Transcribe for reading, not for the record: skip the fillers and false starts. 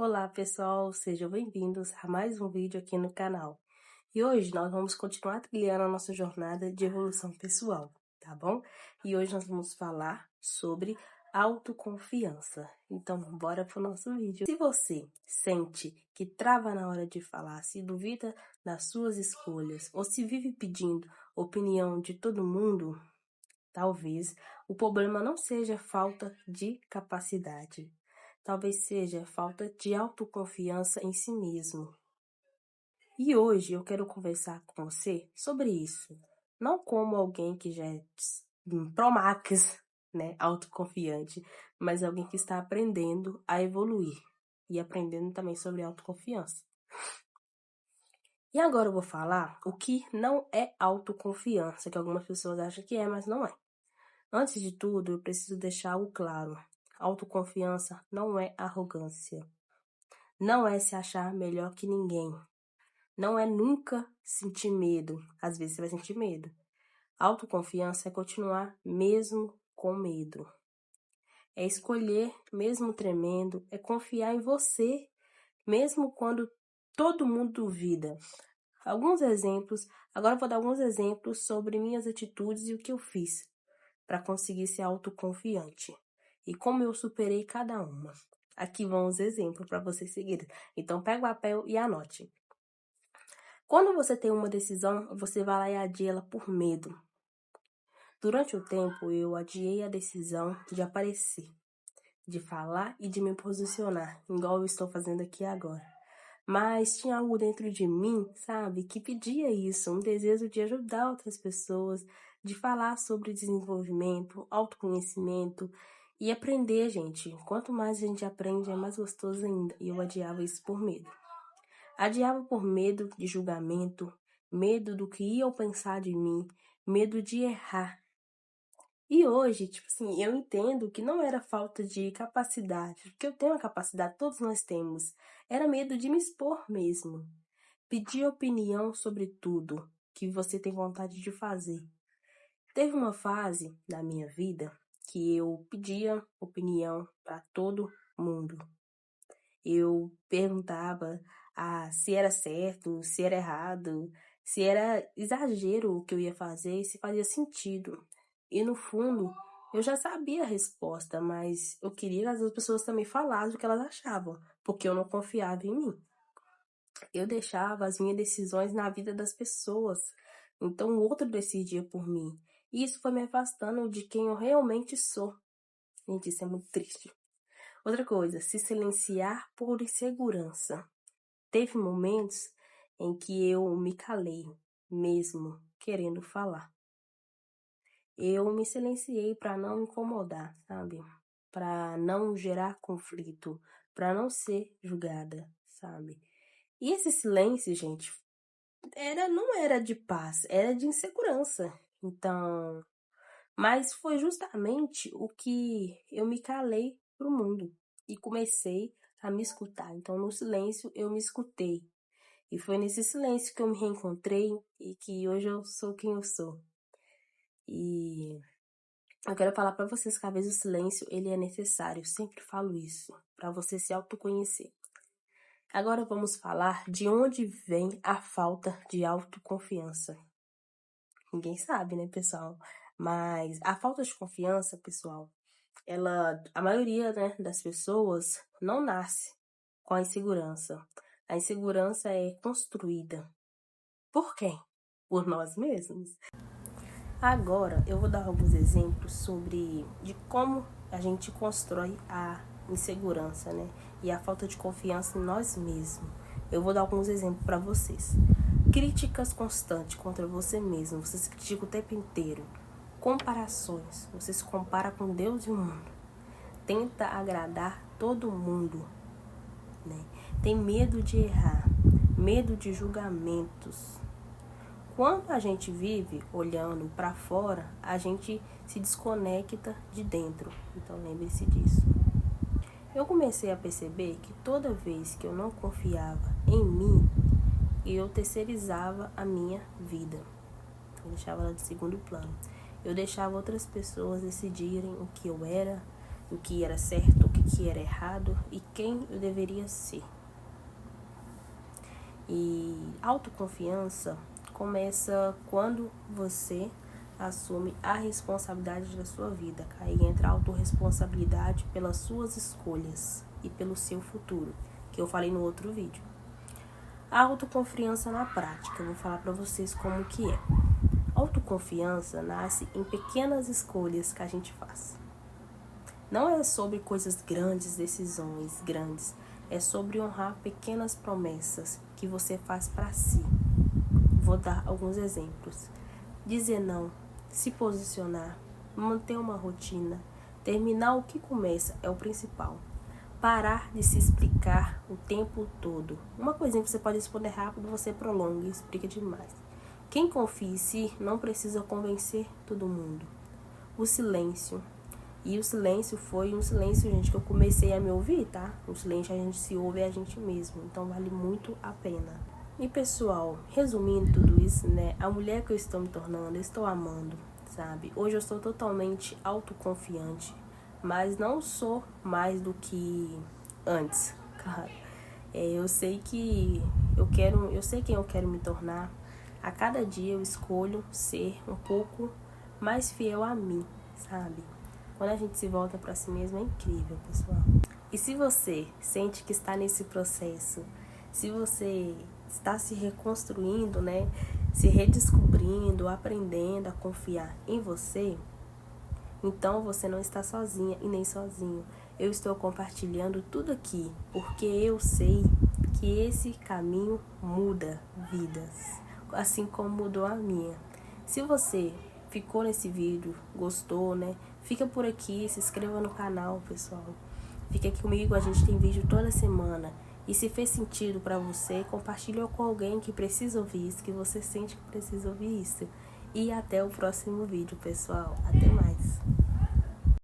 Olá pessoal, sejam bem-vindos a mais um vídeo aqui no canal. E hoje nós vamos continuar trilhando a nossa jornada de evolução pessoal, tá bom? E hoje nós vamos falar sobre autoconfiança. Então, bora pro nosso vídeo. Se você sente que trava na hora de falar, se duvida das suas escolhas ou se vive pedindo opinião de todo mundo, talvez o problema não seja falta de capacidade. Talvez seja falta de autoconfiança em si mesmo. E hoje eu quero conversar com você sobre isso. Não como alguém que já é pro-max, né, autoconfiante, mas alguém que está aprendendo a evoluir e aprendendo também sobre autoconfiança. E agora eu vou falar o que não é autoconfiança, que algumas pessoas acham que é, mas não é. Antes de tudo, eu preciso deixar algo claro. Autoconfiança não é arrogância. Não é se achar melhor que ninguém. Não é nunca sentir medo. Às vezes você vai sentir medo. Autoconfiança é continuar mesmo com medo. É escolher mesmo tremendo. É confiar em você mesmo quando todo mundo duvida. Agora eu vou dar alguns exemplos sobre minhas atitudes e o que eu fiz para conseguir ser autoconfiante. E como eu superei cada uma. Aqui vão os exemplos para vocês seguirem. Então, pega o papel e anote. Quando você tem uma decisão, você vai lá e adia ela por medo. Durante o tempo, eu adiei a decisão de aparecer, de falar e de me posicionar, igual eu estou fazendo aqui agora. Mas tinha algo dentro de mim, sabe, que pedia isso, um desejo de ajudar outras pessoas, de falar sobre desenvolvimento, autoconhecimento e aprender, gente. Quanto mais a gente aprende, é mais gostoso ainda. E eu adiava isso por medo. Adiava por medo de julgamento, medo do que iam pensar de mim, medo de errar. E hoje, eu entendo que não era falta de capacidade, porque eu tenho a capacidade, todos nós temos. Era medo de me expor mesmo. Pedir opinião sobre tudo que você tem vontade de fazer. Teve uma fase na minha vida que eu pedia opinião para todo mundo. Eu perguntava se era certo, se era errado, se era exagero o que eu ia fazer, se fazia sentido. E no fundo, eu já sabia a resposta, mas eu queria que as outras pessoas também falassem o que elas achavam, porque eu não confiava em mim. Eu deixava as minhas decisões na vida das pessoas, então o outro decidia por mim. E isso foi me afastando de quem eu realmente sou. Gente, isso é muito triste. Outra coisa, se silenciar por insegurança. Teve momentos em que eu me calei, mesmo querendo falar. Eu me silenciei para não incomodar, sabe? Para não gerar conflito, para não ser julgada, sabe? E esse silêncio, gente, não era de paz, era de insegurança. Então, mas foi justamente o que eu me calei pro mundo e comecei a me escutar. Então, no silêncio, eu me escutei. E foi nesse silêncio que eu me reencontrei e que hoje eu sou quem eu sou. E eu quero falar para vocês que às vezes o silêncio ele é necessário. Eu sempre falo isso, para você se autoconhecer. Agora vamos falar de onde vem a falta de autoconfiança. Ninguém sabe, né, pessoal? Mas a falta de confiança, pessoal, a maioria, né, das pessoas não nasce com a insegurança. A insegurança é construída. Por quem? Por nós mesmos. Agora eu vou dar alguns exemplos de como a gente constrói a insegurança, né? E a falta de confiança em nós mesmos. Eu vou dar alguns exemplos para vocês. Críticas constantes contra você mesmo. Você se critica o tempo inteiro. Comparações. Você se compara com Deus e o mundo. Tenta agradar todo mundo, né? Tem medo de errar. Medo de julgamentos. Quando a gente vive olhando para fora, a gente se desconecta de dentro. Então lembre-se disso. Eu comecei a perceber que toda vez que eu não confiava em mim, eu terceirizava a minha vida. Eu deixava ela de segundo plano. Eu deixava outras pessoas decidirem o que eu era, o que era certo, o que que era errado e quem eu deveria ser. E autoconfiança começa quando você assume a responsabilidade da sua vida. Aí entra a autorresponsabilidade pelas suas escolhas e pelo seu futuro, que eu falei no outro vídeo. A autoconfiança na prática, eu vou falar para vocês como que é. Autoconfiança nasce em pequenas escolhas que a gente faz. Não é sobre coisas grandes, decisões grandes. É sobre honrar pequenas promessas que você faz para si. Vou dar alguns exemplos. Dizer não, se posicionar, manter uma rotina, terminar o que começa é o principal. Parar de se explicar o tempo todo. Uma coisinha que você pode responder rápido, você prolonga e explica demais. Quem confia em si não precisa convencer todo mundo. O silêncio. E o silêncio foi um silêncio, gente, que eu comecei a me ouvir, tá? O silêncio a gente se ouve a gente mesmo, então vale muito a pena. E pessoal, resumindo tudo isso, né? A mulher que eu estou me tornando, eu estou amando, sabe? Hoje eu sou totalmente autoconfiante, mas não sou mais do que antes, claro. Eu sei que eu sei quem eu quero me tornar. A cada dia eu escolho ser um pouco mais fiel a mim, sabe? Quando a gente se volta para si mesmo é incrível, pessoal. E se você sente que está nesse processo, se você está se reconstruindo, né? Se redescobrindo, aprendendo a confiar em você, então você não está sozinha e nem sozinho. Eu estou compartilhando tudo aqui porque eu sei que esse caminho muda vidas, assim como mudou a minha. Se você ficou nesse vídeo, gostou, né? Fica por aqui, se inscreva no canal, pessoal. Fica aqui comigo, a gente tem vídeo toda semana. E se fez sentido pra você, compartilha com alguém que precisa ouvir isso, que você sente que precisa ouvir isso. E até o próximo vídeo, pessoal. Até mais.